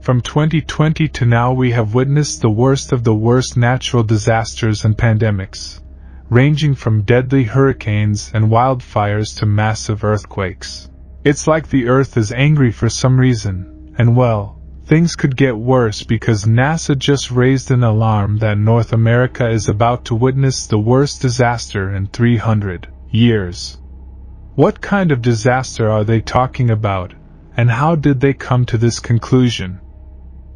From 2020 to now, we have witnessed the worst of the worst natural disasters and pandemics, ranging from deadly hurricanes and wildfires to massive earthquakes. It's like the Earth is angry for some reason, and well, things could get worse because NASA just raised an alarm that North America is about to witness the worst disaster in 300 years. What kind of disaster are they talking about, and how did they come to this conclusion?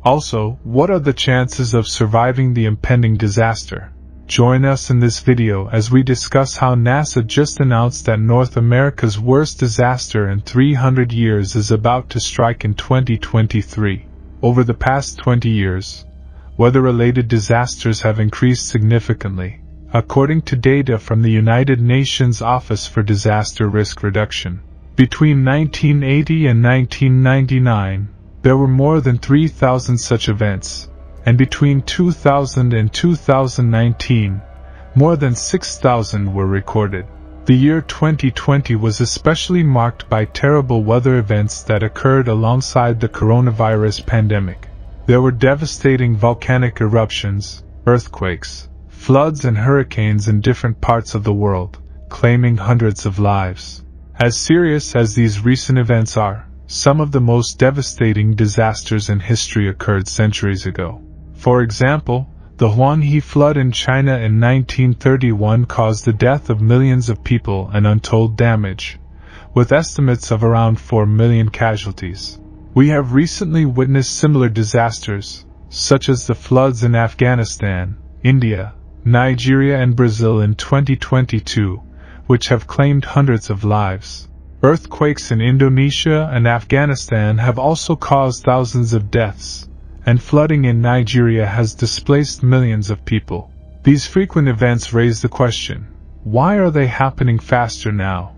Also, what are the chances of surviving the impending disaster? Join us in this video as we discuss how NASA just announced that North America's worst disaster in 300 years is about to strike in 2023. Over the past 20 years, weather-related disasters have increased significantly, according to data from the United Nations Office for Disaster Risk Reduction. Between 1980 and 1999, there were more than 3,000 such events, and between 2000 and 2019, more than 6,000 were recorded. The year 2020 was especially marked by terrible weather events that occurred alongside the coronavirus pandemic. There were devastating volcanic eruptions, earthquakes, floods and hurricanes in different parts of the world, claiming hundreds of lives. As serious as these recent events are, some of the most devastating disasters in history occurred centuries ago. For example, the Huang He flood in China in 1931 caused the death of millions of people and untold damage, with estimates of around 4 million casualties. We have recently witnessed similar disasters, such as the floods in Afghanistan, India, Nigeria and Brazil in 2022, which have claimed hundreds of lives. Earthquakes in Indonesia and Afghanistan have also caused thousands of deaths, and flooding in Nigeria has displaced millions of people. These frequent events raise the question, why are they happening faster now?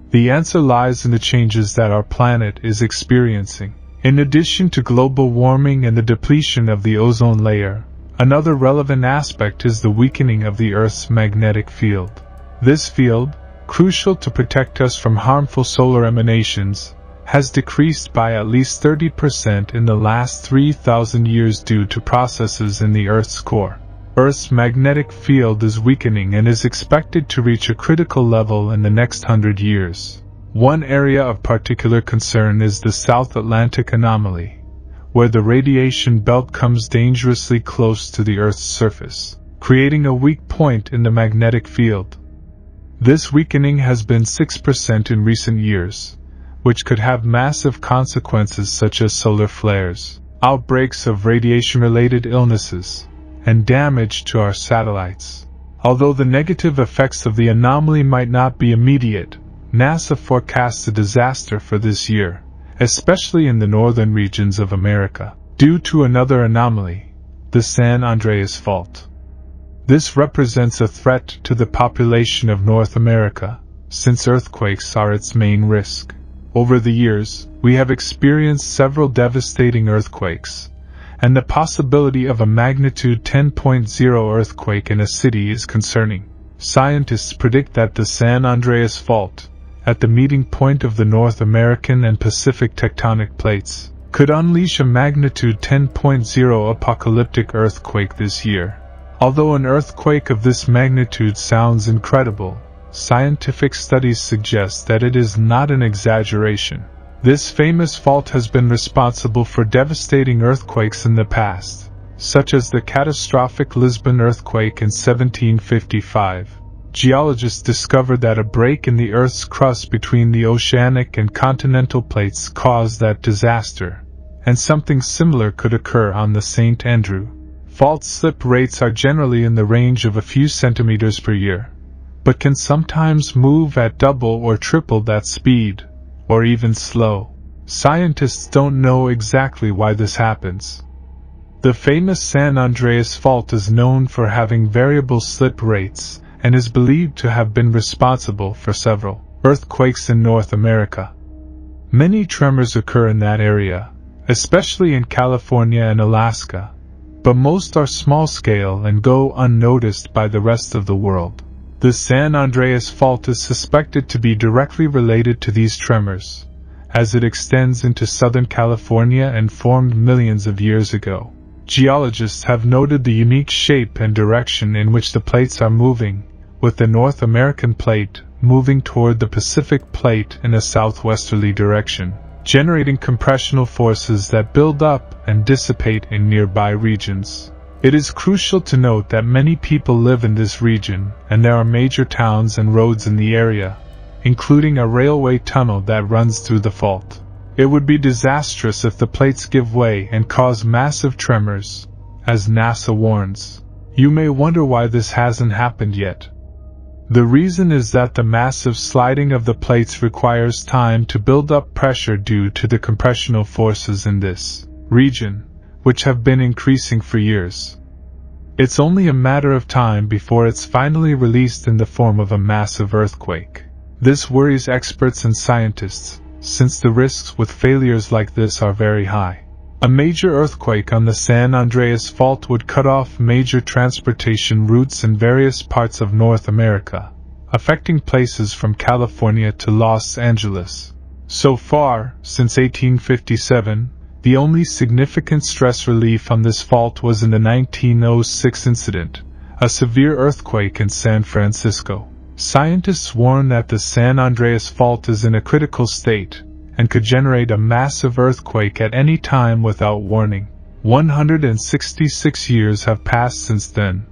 The answer lies in the changes that our planet is experiencing. In addition to global warming and the depletion of the ozone layer, another relevant aspect is the weakening of the Earth's magnetic field. This field, crucial to protect us from harmful solar emanations, has decreased by at least 30% in the last 3,000 years due to processes in the Earth's core. Earth's magnetic field is weakening and is expected to reach a critical level in the next 100 years. One area of particular concern is the South Atlantic anomaly, where the radiation belt comes dangerously close to the Earth's surface, creating a weak point in the magnetic field. This weakening has been 6% in recent years, which could have massive consequences such as solar flares, outbreaks of radiation-related illnesses, and damage to our satellites. Although the negative effects of the anomaly might not be immediate, NASA forecasts a disaster for this year, especially in the northern regions of America, due to another anomaly, the San Andreas Fault. This represents a threat to the population of North America, since earthquakes are its main risk. Over the years, we have experienced several devastating earthquakes, and the possibility of a magnitude 10.0 earthquake in a city is concerning. Scientists predict that the San Andreas Fault, at the meeting point of the North American and Pacific tectonic plates, could unleash a magnitude 10.0 apocalyptic earthquake this year. Although an earthquake of this magnitude sounds incredible, scientific studies suggest that it is not an exaggeration. This famous fault has been responsible for devastating earthquakes in the past, such as the catastrophic Lisbon earthquake in 1755. Geologists discovered that a break in the Earth's crust between the oceanic and continental plates caused that disaster, and something similar could occur on the St. Andrew. Fault slip rates are generally in the range of a few centimeters per year, but can sometimes move at double or triple that speed, or even slow. Scientists don't know exactly why this happens. The famous San Andreas Fault is known for having variable slip rates and is believed to have been responsible for several earthquakes in North America. Many tremors occur in that area, especially in California and Alaska, but most are small-scale and go unnoticed by the rest of the world. The San Andreas Fault is suspected to be directly related to these tremors, as it extends into Southern California and formed millions of years ago. Geologists have noted the unique shape and direction in which the plates are moving, with the North American plate moving toward the Pacific plate in a southwesterly direction, generating compressional forces that build up and dissipate in nearby regions. It is crucial to note that many people live in this region, and there are major towns and roads in the area, including a railway tunnel that runs through the fault. It would be disastrous if the plates give way and cause massive tremors, as NASA warns. You may wonder why this hasn't happened yet. The reason is that the massive sliding of the plates requires time to build up pressure due to the compressional forces in this region, which have been increasing for years. It's only a matter of time before it's finally released in the form of a massive earthquake. This worries experts and scientists, since the risks with failures like this are very high. A major earthquake on the San Andreas Fault would cut off major transportation routes in various parts of North America, affecting places from California to Los Angeles. So far, since 1857, the only significant stress relief on this fault was in the 1906 incident, a severe earthquake in San Francisco. Scientists warn that the San Andreas Fault is in a critical state and could generate a massive earthquake at any time without warning. 166 years have passed since then,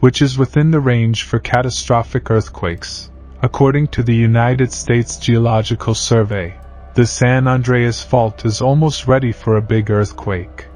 which is within the range for catastrophic earthquakes. According to the United States Geological Survey, the San Andreas Fault is almost ready for a big earthquake.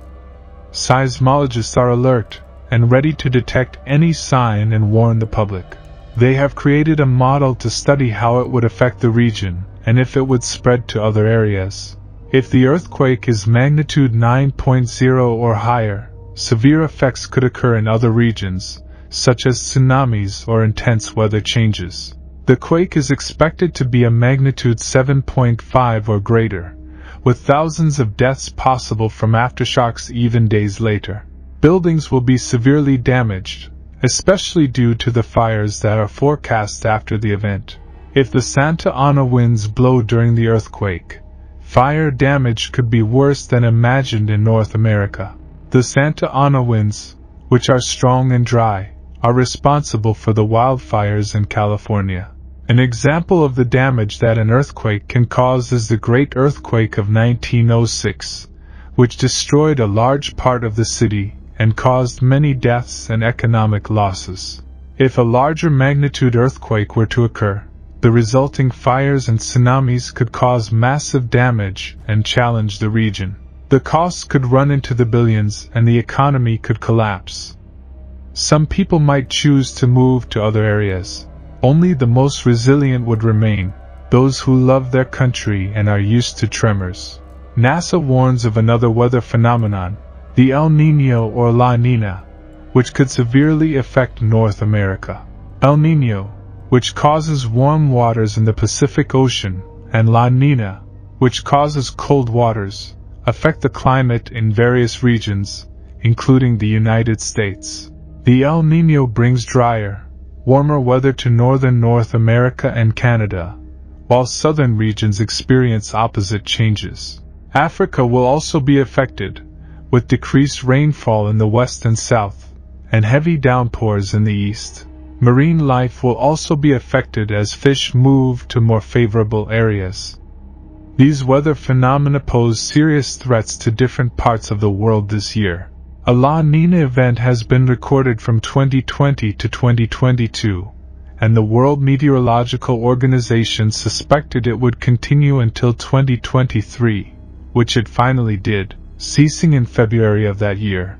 Seismologists are alert and ready to detect any sign and warn the public. They have created a model to study how it would affect the region and if it would spread to other areas. If the earthquake is magnitude 9.0 or higher, severe effects could occur in other regions, such as tsunamis or intense weather changes. The quake is expected to be a magnitude 7.5 or greater, with thousands of deaths possible from aftershocks even days later. Buildings will be severely damaged, especially due to the fires that are forecast after the event. If the Santa Ana winds blow during the earthquake, fire damage could be worse than imagined in North America. The Santa Ana winds, which are strong and dry, are responsible for the wildfires in California. An example of the damage that an earthquake can cause is the Great Earthquake of 1906, which destroyed a large part of the city and caused many deaths and economic losses. If a larger magnitude earthquake were to occur, the resulting fires and tsunamis could cause massive damage and challenge the region. The costs could run into the billions and the economy could collapse. Some people might choose to move to other areas. Only the most resilient would remain, those who love their country and are used to tremors. NASA warns of another weather phenomenon, the El Niño or La Niña, which could severely affect North America. El Niño, which causes warm waters in the Pacific Ocean, and La Niña, which causes cold waters, affect the climate in various regions, including the United States. The El Niño brings drier, warmer weather to northern North America and Canada, while southern regions experience opposite changes. Africa will also be affected, with decreased rainfall in the west and south, and heavy downpours in the east. Marine life will also be affected as fish move to more favorable areas. These weather phenomena pose serious threats to different parts of the world this year. A La Niña event has been recorded from 2020 to 2022, and the World Meteorological Organization suspected it would continue until 2023, which it finally did, ceasing in February of that year.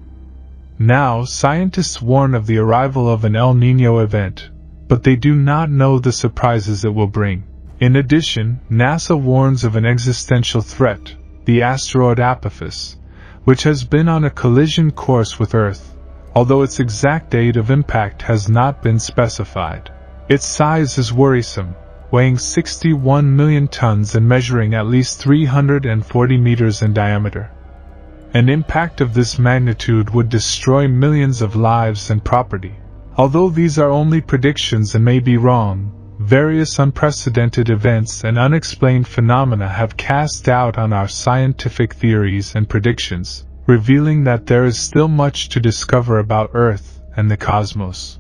Now, scientists warn of the arrival of an El Niño event, but they do not know the surprises it will bring. In addition, NASA warns of an existential threat, the asteroid Apophis, which has been on a collision course with Earth, although its exact date of impact has not been specified. Its size is worrisome, weighing 61 million tons and measuring at least 340 meters in diameter. An impact of this magnitude would destroy millions of lives and property. Although these are only predictions and may be wrong, various unprecedented events and unexplained phenomena have cast doubt on our scientific theories and predictions, revealing that there is still much to discover about Earth and the cosmos.